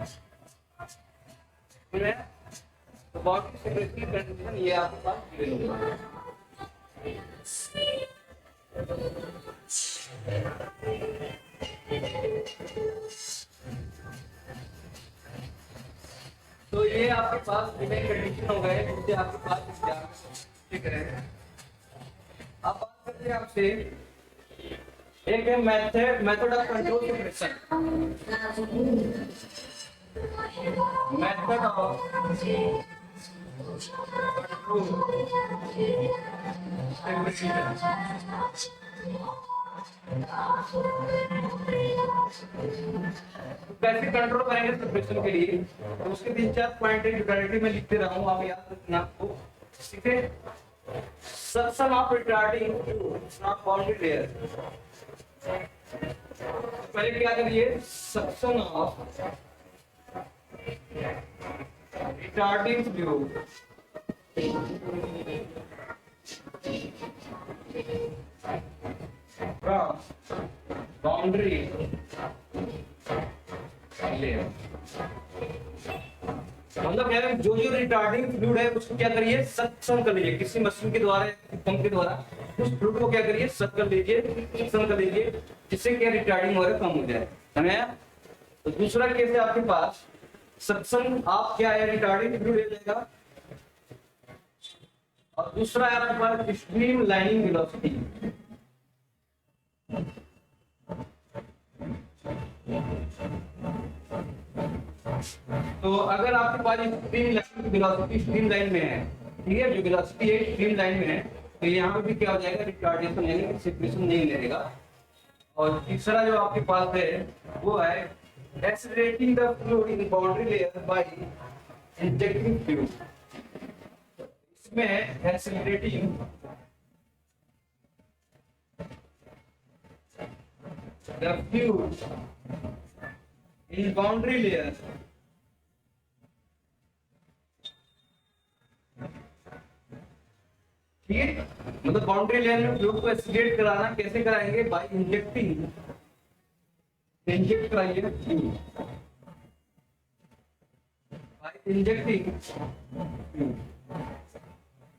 Speaker 1: तो बाउंड्री सेपरेशन की कंडीशन ये आपके पास गिवन होगा। तो ये आपके पास कंडीशन हो गए, जिससे आपके पास ठीक है। अब बात करते हैं आपसे, एक है method of control separation, method of कैसे कंट्रोल करेंगे सेपरेशन के लिए, तो उसके 3-4 पॉइंट है, डायरेक्टली मैं लिखते रहा हूँ, आप याद रखना आपको, ठीक है। Suction of retarding not boundary layer, पहले क्या करिए, suction of retarding fluid from boundary layer, मतलब क्या है, जो रिटार्डिंग फ्लूइड है उसको क्या करिए, सक्शन कर लीजिए, किसी मशीन के द्वारा, पंप के द्वारा उस फ्लूइड को क्या करिए, सक कर लीजिए, सक्शन कर लीजिए, जिससे क्या रिटार्डिंग वगैरह कम हो जाए, समझे। तो दूसरा केस है आपके पास, सक्शन आप क्या है, रिटार्डिंग फ्लूइड ले जाएगा, और दूसरा है आपके पास स्ट्रीम लाइनिंग वेलोसिटी, तो अगर आपके पास streamline velocity streamline में है, ठीक है, जो वेलोसिटी है स्ट्रीम लाइन में है, तो यहाँ पे भी क्या हो जाएगा, रिटार्डेशन यानी सेपरेशन नहीं लेगा। और तीसरा जो आपके पास है वो है accelerating the fluid in boundary layer by injecting fluid, इसमें accelerating the fluid in boundary layer ठीक है, मतलब बाउंड्री लेयर में फ्लूइड को एक्सीलरेट कराना कैसे कराएंगे, बाय इंजेक्टिंग, इंजेक्ट कराइए फ्लूइड बाय इंजेक्टिंग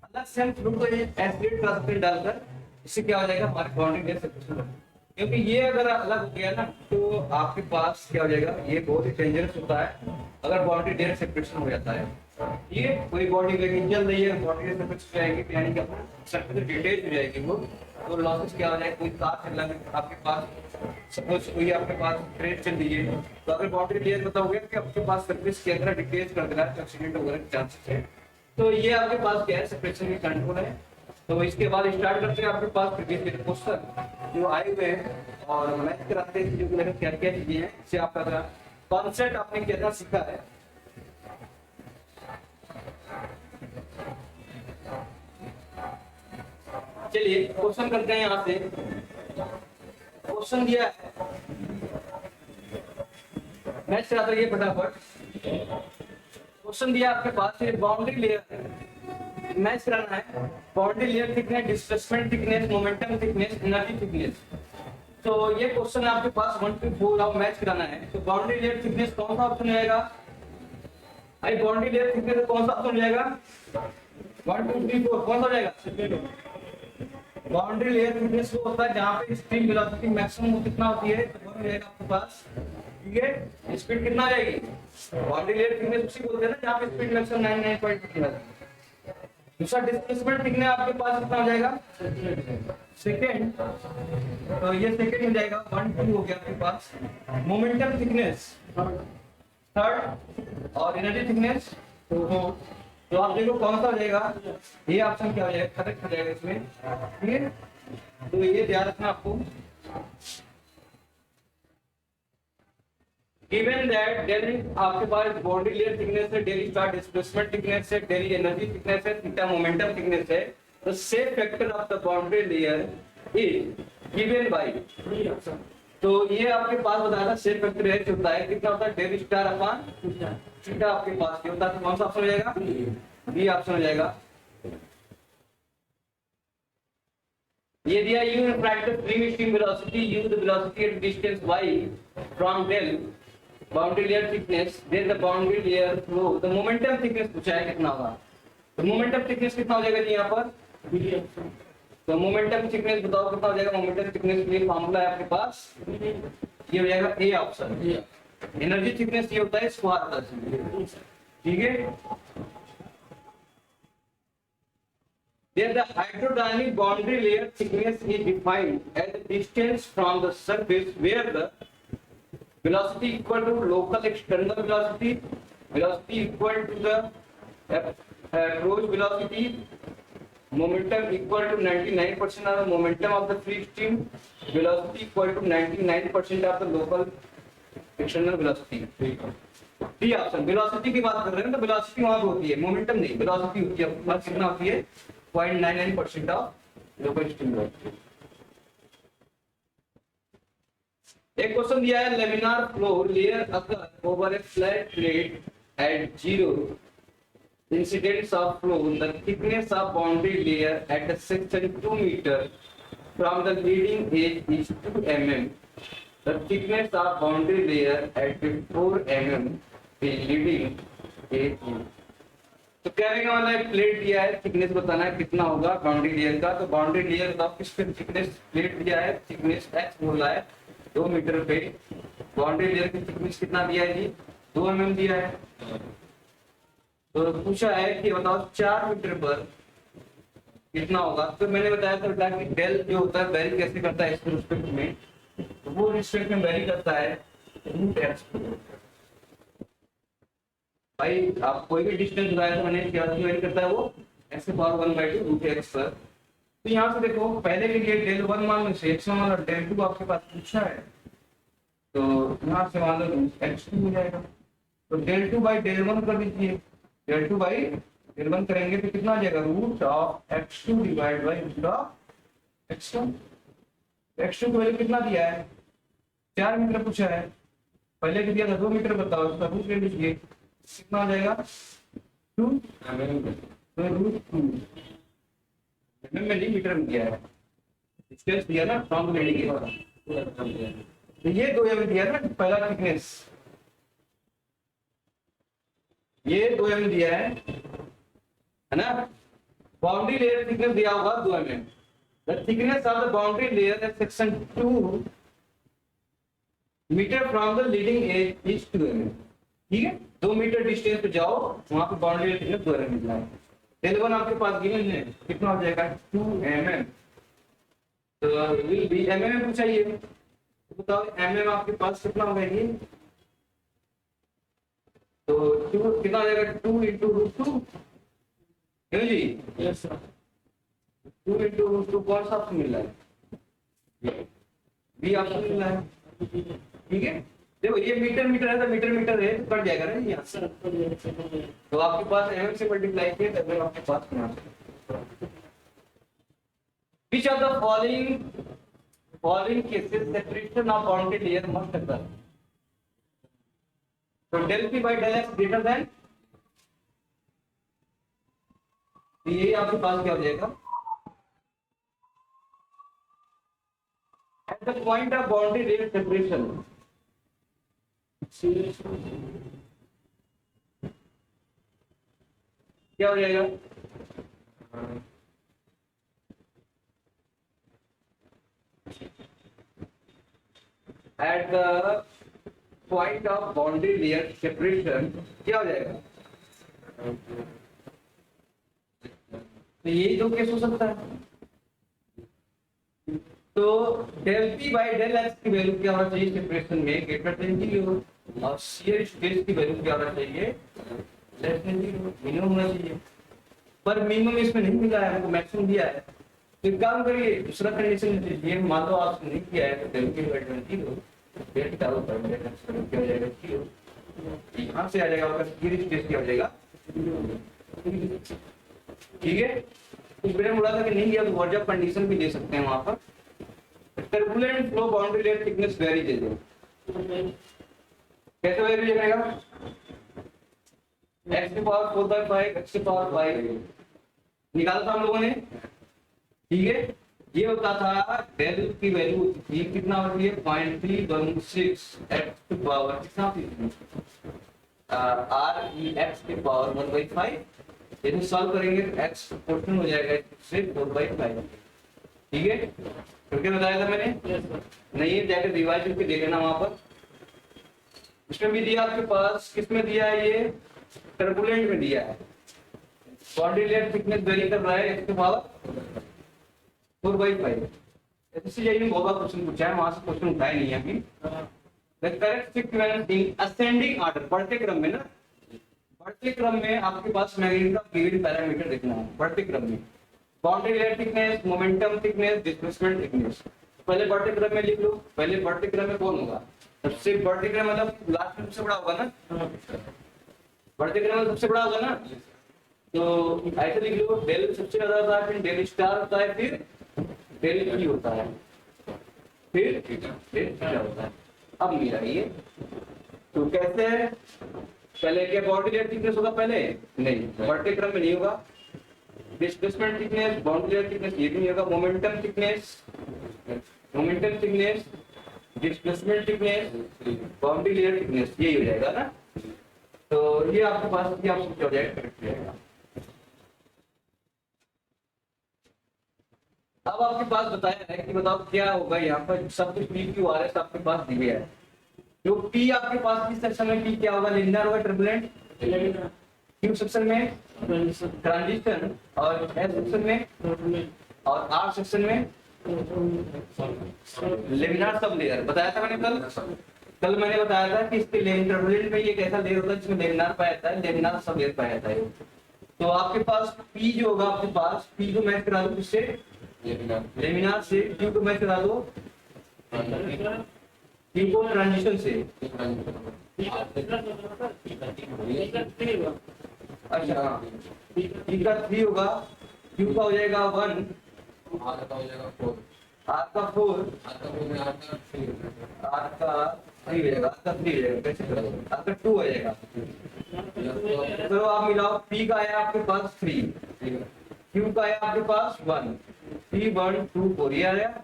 Speaker 1: अलग से हम फ्लूइड को एसिड ट्रांसफर डालकर, इससे क्या हो जाएगा, हमारी बाउंड्री लेयर सेपरेशन होगी। क्योंकि ये अगर अलग हो गया ना तो आपके पास क्या हो जाएगा, ये बहुत ही डेंजरस होता है अगर बाउंड्री लेयर सेपरेशन हो जाता है। ये कोई बॉडी वेगिंग चल रही है, बॉडी लेयर सेपरेशन हो जाएगी, यानी कि अपना सर्कुलर डिटेच हो जाएगी वो, तो लॉसेस क्या हो जाएगा, कोई तार चल रहा है आपके पास, सपोज कोई आपके पास ट्रेन चल रही है, तो अगर बाउंड्री लेयर बताओगे कि आपके पास सर्विस के अंदर डिटेच कर देना है तो एक्सीडेंट वगैरह के चांसेस है। तो ये आपके पास क्या है, सेपरेशन की कंट्रोल है। तो इसके बाद स्टार्ट करते हैं आपके पास प्रीवियस क्वेश्चन जो आए हुए हैं और मैथ कराते हैं, जो क्या क्या चीजें हैं, इससे आपका कॉन्सेप्ट आपने कितना सीखा है। चलिए क्वेश्चन करते हैं, यहाँ से क्वेश्चन दिया है, मैथ कराते रहिए फटाफट। क्वेश्चन दिया आपके पास, बाउंड्री लेयर मैच कराना है, boundary layer thickness, displacement thickness, momentum thickness, energy thickness. तो ये क्वेश्चन आपके पास 1 to 4 आप मैच कराना है। तो बाउंड्री लेयर थिकनेस कौन सा ऑप्शन रहेगा, भाई बाउंड्री लेयर थिकनेस कौन सा ऑप्शन रहेगा, 1 2 3 4 कौन सा रहेगा। बाउंड्री लेयर थिकनेस वो होता है जहां पे स्ट्रीम वेलोसिटी मैक्सिमम कितना होती है, तो वो रहेगा आपके पास, ठीक है, स्पीड कितना आ जाएगी, बाउंड्री लेयर थिकनेस उसी बोलते हैं ना जहां पे स्पीड मैक्सिमम 99.15 है। दूसरा डिस्प्लेसमेंट थिकनेस आपके पास कितना हो जाएगा, सेकंड, तो ये सेकंड हो जाएगा, 1 2 हो गया आपके पास। मोमेंटम थिकनेस थर्ड, और एनर्जी थिकनेस तो आप देखो कौन सा हो जाएगा, ये ऑप्शन क्या हो जाएगा, करेक्ट हो जाएगा इसमें, ठीक है। तो ये ध्यान रखना आपको, गिवन दैट देयर आपके पास बाउंड्री लेयर थिकनेस है, डेली स्टार डिस्प्लेसमेंट थिकनेस है, डेली एनर्जी थिकनेस है, थीटा मोमेंटम थिकनेस है, the shape factor of the boundary layer is given by, तो ये आपके पास बताया था शेप फैक्टर है होता है कितना होता है, डेली स्टार अपॉन थीटा आपके पास क्या होता है, तो कौन सा ऑप्शन हो जाएगा, बी ऑप्शन हो जाएगा। ये दिया u refract the free stream velocity, u the velocity at distance y from del boundary layer thickness, then the boundary layer flow, the momentum thickness पूछा है कितना होगा, तो momentum thickness कितना हो जाएगा जी यहाँ पर, तो momentum thickness बताओ कितना हो जाएगा, momentum thickness के लिए फॉर्मूला है आपके पास, ये हो जाएगा ए ऑप्शन। एनर्जी थिकनेस ये होता है स्क्वायर, ठीक है। There the hydrodynamic boundary layer thickness is defined as the distance from the surface where the velocity equal to local external velocity, velocity equal to the approach velocity, momentum equal to 99% of the momentum of the free stream, velocity equal to 99% of the local external velocity. D option, velocity की बात कर रहे हैं तो velocity वहां पे होती है, मोमेंटम नहीं, वेलोसिटी होती है, बस कितना होती है 0.99% ऑफ लोकल स्ट्रीम वेलोसिटी। एक क्वेश्चन दिया है, laminar flow layer occur over A flat plate at 0 incidence of flow, the thickness of boundary layer at a section 2 meter from the leading edge is 2 mm. The thickness of boundary layer at 4 mm is leading edge. तो कहने का मतलब है plate दिया है, thickness बताना है कितना होगा बाउंड्री लेयर का, तो बाउंड्री लेयर का किस पे थिकनेस प्लेट दिया है, थिकनेस x बोल रहा है 2 मीटर पे, बाउंड्री लेयर की थिकनेस कितना दिया है जी 2 mm दिया है। तो पूछा है कि बताओ 4 मीटर पर कितना होगा, तो मैंने बताया था बेटा कि डेल जो होता है वेरी कैसे करता है इसके रिस्पेक्ट में, तो वो रिस्पेक्ट में वेरी करता है रूट एक्स। भाई आप कोई भी डिस्टेंस बताया तो मैंने क्या वेरी करता है वो एक्स की पावर 1/2 रूट एक्स पर। तो यहाँ से देखो पहले के लिए डेल 1 मान लो x मान लो, डेल 2 आपके पास पूछा है, तो यहाँ से मान लो x2 हो जाएगा, तो डेल 2 बाई डेल 1 कर दीजिए, डेल 2 बाई डेल 1 करेंगे तो कितना आ जाएगा root of x2 divide by root of x2। x2 को वैल्यू कितना दिया है 4 मीटर पूछा है, पहले के दिया था 2 मीटर, बताओ उसका रूट ले लीजिए कितना हो जाएगा 2 तो रूट 2 में नहीं मीटर में दिया है, डिस्टेंस दिया ना फ्रॉम द लीडिंग एज, तो ये 2 एम दिया ना पहला थिकनेस, ये 2 mm दिया है ना। बाउंड्री लेयर थिकनेस दिया होगा 2 mm। The thickness of the boundary layer at section 2 metre from the leading edge is 2 mm। ठीक है, 2 मीटर डिस्टेंस पे जाओ, वहां पे बाउंड्री लेयर थिकनेस 2 mm मिलना है। टेल 1 आपके पास गिवन है, कितना हो जाएगा 2 mm। तो विल बी mm में पूछा ये, तो बताओ mm आपके पास कितना होगा ये, तो 2 कितना हो जाएगा 2 into √2, क्यों जी?
Speaker 2: Yes sir.
Speaker 1: 2 into √2 कौन सा आपको मिल रहा है? बी आपको मिल रहा है। ठीक है, देखो ये मीटर मीटर है तो मीटर मीटर है तो कट जाएगा ना यहाँ
Speaker 2: सर
Speaker 1: तो आपके पास mm से मल्टीप्लाई किया तब तक आपके पास यहाँ से। Which of the following cases separation of boundary layer must occur? So del p by del x greater than, तो ये आपके पास क्या हो जाएगा? At the point of boundary layer separation, क्या हो जाएगा? At the point of boundary layer separation क्या हो जाएगा? तो ये दो केस हो सकता है। तो del p by del x की वैल्यू क्या होना चाहिए सेपरेशन में, ग्रेटर देन 0, और शियर स्ट्रेस की वैल्यू क्या होना चाहिए, लेस देन 0, मिनिमम होना चाहिए। पर मिनिमम इसमें नहीं मिला है, हमको मैक्सिमम दिया है। तो एक काम करिए, दूसरा कंडीशन लीजिए, मान लो आपने नहीं किया है तो del p by del 0 del डालो पर क्या हो जाएगा 0, यहाँ से आ जाएगा आपका शियर स्ट्रेस क्या हो जाएगा। ठीक है, तो मैंने बोला था कि नहीं किया तो वर्जन कंडीशन भी दे सकते हैं वहां पर। Turbulent flow boundary layer thickness very they दो, कैसे वेरी जाएगा, x की पावर 4/5 x की पावर 5 निकाला था हम लोगों ने। ठीक है, ये होता था डेल की वैल्यू होती थी कितना होती है 0.316 x की पावर कितना थी r e x की पावर 1/5। यदि सॉल्व करेंगे तो x प्रोपोर्शनल हो जाएगा से 4/5। ठीक है, क्योंकि बताया था मैंने, नहीं जाकर रिवाइज करके देख लेना वहां पर। इसमें भी दिया आपके पास, किसमें दिया है ये, टर्बुलेंट में दिया है। बाउंड्री लेयर थिकनेस वेरी कर रहा है इसके पावर 4/5। इससे यही बहुत बार क्वेश्चन पूछा है, वहां से क्वेश्चन उठाया नहीं है अभी। The correct sequence in ascending order, बढ़ते क्रम में ना, बढ़ते क्रम में आपके पास मैग्नीट्यूड का गिवन पैरामीटर देखना है बढ़ते क्रम में। Boundary layer thickness, momentum thickness, displacement thickness. पहले बढ़ते क्रम में लिख लो, पहले बढ़ते क्रम में कौन होगा, सबसे बढ़ते क्रम मतलब लास्ट में सबसे बड़ा होगा ना, बढ़ते क्रम में सबसे बड़ा होगा ना। तो ऐसे लिख लो, डेल सबसे ज्यादा होता है, फिर डेल स्टार होता है, फिर डेल ई होता है, फिर थीटा होता है। अब मेरा ये तो कैसे है, पहले क्या बाउंड्री लेयर थिकनेस होगा, पहले नहीं, बढ़ते क्रम में नहीं होगा। Displacement thickness, boundary layer thickness ये भी नहीं होगा। Momentum thickness, displacement thickness, boundary layer thickness यही हो जाएगा ना। तो ये आपके पास ये आपको क्या हो जाएगा, करेक्ट हो जाएगा। अब आपके पास बताया है कि बताओ क्या होगा, यहाँ पर सब कुछ पी क्यू आर एस आपके पास दिया है। जो पी आपके पास किस सेक्शन में पी क्या होगा, लिनियर होगा, टर्बुलेंट, क्यू सेक्शन में ट्रांजिशन, और एस सेक्शन में, और आर सेक्शन में लेमिनार सब लेयर। बताया था मैंने कल मैंने बताया था कि इसके टर्बुलेंट में ये एक ऐसा लेयर होता है जिसमें लेमिनार पाया जाता है, लेमिनार सब लेयर पाया जाता है। तो आपके पास पी जो होगा, आपके पास पी को मैच करा दो किससे, लेमिनार से, क्यू को मैच करा दो क्यू को ट्रांजिशन से। अच्छा हाँ, पी का 3 होगा, क्यू का हो जाएगा 1, आर का हो जाएगा 4, आर का 4, आर का 3 हो जाएगा, आर का 3 हो जाएगा, कैसे करोगे, आर का 2 हो जाएगा। तो आप मिलाओ, पी का आया आपके पास 3, क्यू का आया आपके पास 1, 3 1 2 4 ये आया।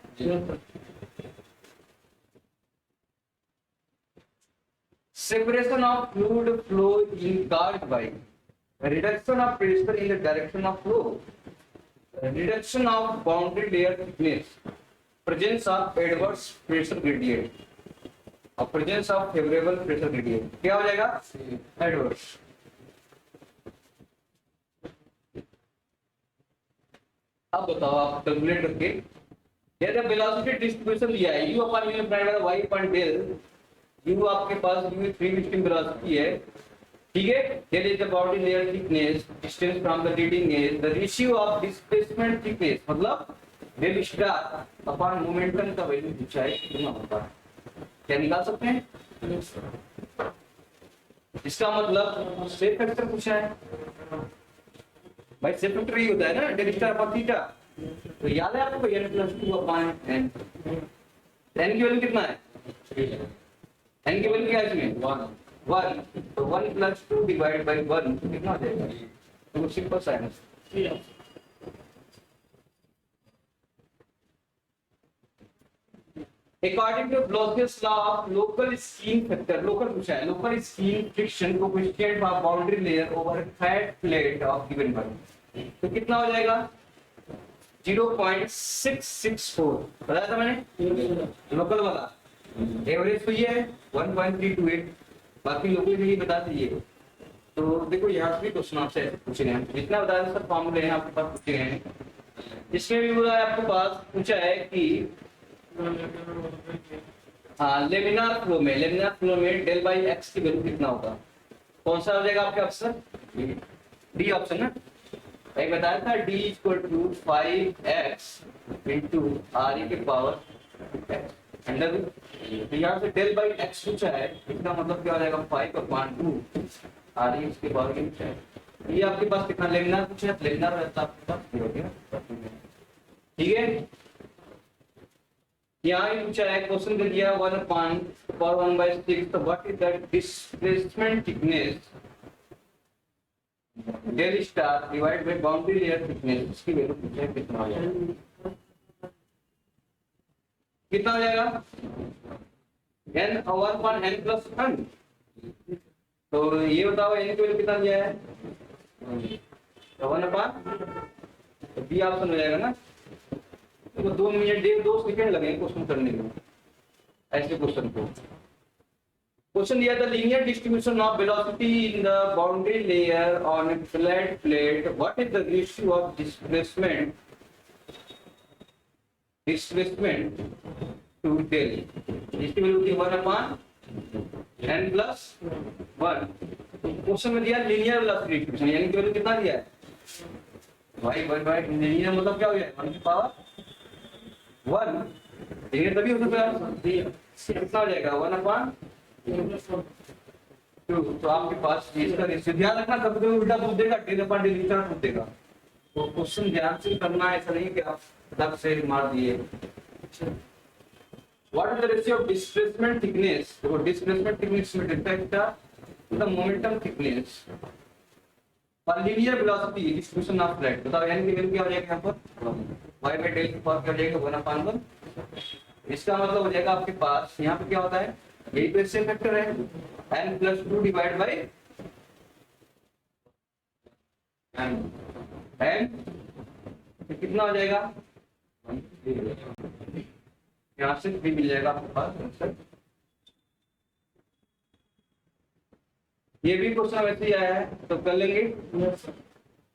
Speaker 1: Separation of fluid flow is caused by reduction of pressure in the direction of flow, reduction of boundary layer thickness, presence of adverse pressure gradient और presence of favorable pressure gradient. क्या हो जाएगा? Adverse. अब बताओ आप calculate करके, यदि velocity distribution दिया है u upon u divided by y upon del, u आपके पास u फ्री स्ट्रीम वेलोसिटी है, ठीक है, del is the boundary layer thickness, distance from the leading edge, the ratio of displacement thickness, मतलब del star upon momentum का value पूछा है कितना होता है, क्या निकाल सकते हैं? इसका मतलब शेप फैक्टर पूछा है भाई, शेप फैक्टर ही होता है ना डेल स्टार अपॉन थीटा, तो याद है आपको n + 2 अपॉन n, n की वैल्यू कितना है? n की वैल्यू क्या है इसमें? 1, तो 1 + 2 डिवाइड बाय 1 कितना हो जाएगा? तो सिंपल सा है। According to Bloch's law of local skin factor, local पूछा है, local skin friction coefficient of boundary layer over fat plate of given body, तो कितना हो जाएगा? 0.664 बताया था मैंने, लोकल वाला एवरेज तो ये है 1.328, बाकी लोकल भी बता दीजिए। तो देखो यहाँ से भी क्वेश्चन आपसे ऐसे पूछ रहे हैं, जितना बताया सर फॉर्मूले हैं आपके पास पूछे गए हैं, इसमें भी बोला है आपके पास पूछा है कि हाँ लेमिनार फ्लो में डेल बाई एक्स की वैल्यू कितना होगा? कौन सा हो जाएगा आपके ऑप्शन? डी ऑप्शन ना, एक बताया था d equal to 5x into r e के पावर अंडर, तो यहाँ से डेल बाई एक्स पूछा है, इसका मतलब क्या हो जाएगा? 5/2 आर ई इसके पावर के है, ये आपके पास कितना लेमिनार पूछा है? लेमिनार रहता है आपके पास, हो गया ठीक है। यहाँ ही पूछा है, क्वेश्चन दे दिया 1/1/6, तो what is the displacement thickness del star divide by boundary layer thickness, इसकी वैल्यू पूछा है, कितना हो जाएगा? कितना हो जाएगा? n 1/n+1, तो ये बताओ n की वैल्यू कितना दिया है? 1/, बी ऑप्शन हो जाएगा ना, तो 2 मिनट 2 सेकंड लगेंगे क्वेश्चन करने में, ऐसे क्वेश्चन को। क्वेश्चन दिया था linear distribution of velocity in the boundary layer on a flat plate, what is the ratio of displacement to del, इसकी वैल्यू थी 1/n+1। क्वेश्चन में दिया लीनियर वेलोसिटी डिस्ट्रीब्यूशन, यानी कि वैल्यू कितना दिया है? y बाय लीनियर मतलब क्या हो जाएगा? 1 की पावर 1, ये तभी हो सकता है, कितना हो जाएगा? 1/2, तो आपके पास इसका रेशियो ध्यान रखना, कभी कभी उल्टा पूछ देगा, डेल लिखना पूछ देगा, तो क्वेश्चन ध्यान से करना है, ऐसा नहीं कि आप तब से मार दिए। What is the ratio of displacement thickness, देखो डिस्प्लेसमेंट थिकनेस में डिफेक्ट द मोमेंटम थिकनेस और linear velocity distribution of flat, बताओ n की वैल्यू क्या हो जाएगा? यहाँ पर y बाय डेल की पावर क्या हो जाएगा? 1/1, इसका मतलब हो जाएगा आपके पास यहाँ पे क्या होता है, यही तो इससे फैक्टर है, n+2 डिवाइड बाय n, तो कितना हो जाएगा? यहाँ से 3 मिल जाएगा आपके पास आंसर। ये भी क्वेश्चन वैसे ही आया है, तो कर लेंगे।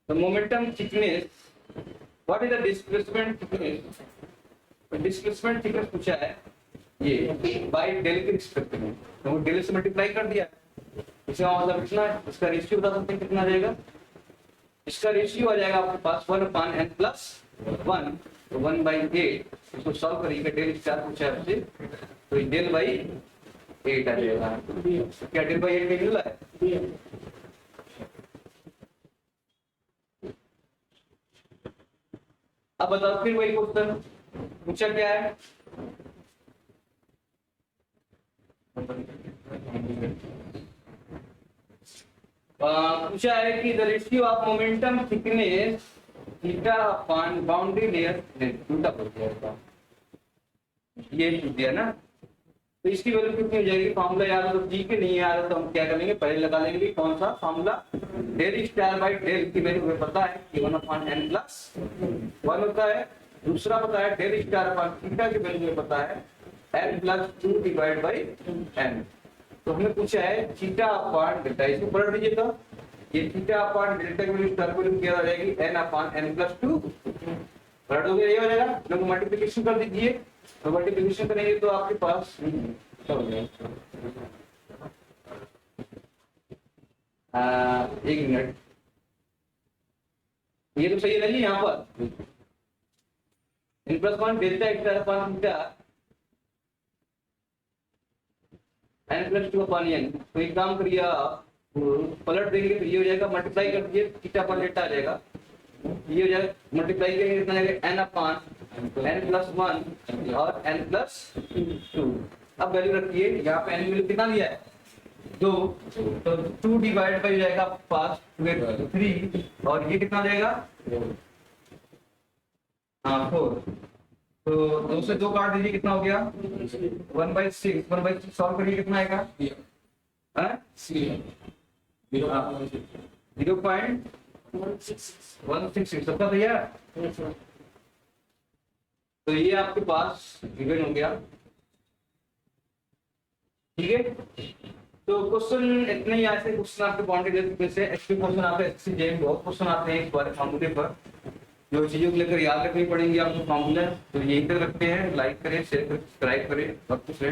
Speaker 1: तो momentum thickness, what is the displacement thickness, displacement thickness पूछा है ये बाय डेल के रिस्पेक्ट में, तो वो डेल से मल्टीप्लाई कर दिया, इसका मतलब कितना है? इसका रेशियो बता सकते हैं कितना आ जाएगा? इसका रेशियो आ जाएगा आपके पास 1/n+1, तो 1/8, इसको सॉल्व करिएगा, डेल स्टार पूछा है आपसे, तो डेल बाई 8 आ जाएगा, क्या डेल बाई 8 मिला है? अब बताओ फिर वही क्वेश्चन पूछा क्या है? पूछा है कि the ratio of momentum thickness theta upon boundary layer, उल्टा बोल दिया, ये पूछ दिया ना, तो इसकी वैल्यू कितनी हो जाएगी, फार्मूला याद हो तो ठीक है, नहीं याद हो तो हम क्या करेंगे, पहले लगा लेंगे कौन सा formula, del star by del की वैल्यू हमें पता है कि 1/n+1 होता है। दूसरा पता है डेल स्टार अपॉन थीटा की वैल्यू हमें पता है n+2 डिवाइड बाई n। तो हमें पूछा है थीटा अपॉन डेल्टा, इसको पलट दीजिए तो ये थीटा अपॉन डेल्टा की वैल्यू स्टार वैल्यू क्या हो जाएगी, n/n+2 पलट दोगे ये हो जाएगा। लोग मल्टीप्लिकेशन कर दीजिए, तो मल्टीप्लिकेशन करेंगे तो आपके पास क्या हो जाएगा, एक मिनट, ये तो सही है नहीं यहाँ पर, n+1 delta star upon theta n+2 upon n। तो एक काम करिए आप पलट देंगे तो ये हो जाएगा, मल्टीप्लाई कर दीजिए थीटा अपॉन डेल्टा आ जाएगा, ये हो जाएगा, मल्टीप्लाई करेंगे कितना आएगा n/n+1 और n+2। अब वैल्यू रखिए, यहाँ पे n वैल्यू कितना लिया है 2, तो 2 डिवाइड बाई जाएगा पास 3 और ये कितना जाएगा, हाँ 4। तो 2 से 2 काट दीजिए, कितना हो गया 1/6, 1/6 सॉल्व करिए कितना आएगा, 0.166 सबका भैया। तो ये आपके पास गिवन हो गया, ठीक है। तो क्वेश्चन इतने ही, ऐसे क्वेश्चन आपके बाउंड्री में से एक्चुअली क्वेश्चन आपके एसएससी जे में बहुत क्वेश्चन आते हैं इस बारे फार्मूले पर, जो चीजों को लेकर याद रखनी पड़ेंगी आपको फार्मूला। तो यही तक रखते हैं, लाइक करें, शेयर करें, सब्सक्राइब करें और कुछ।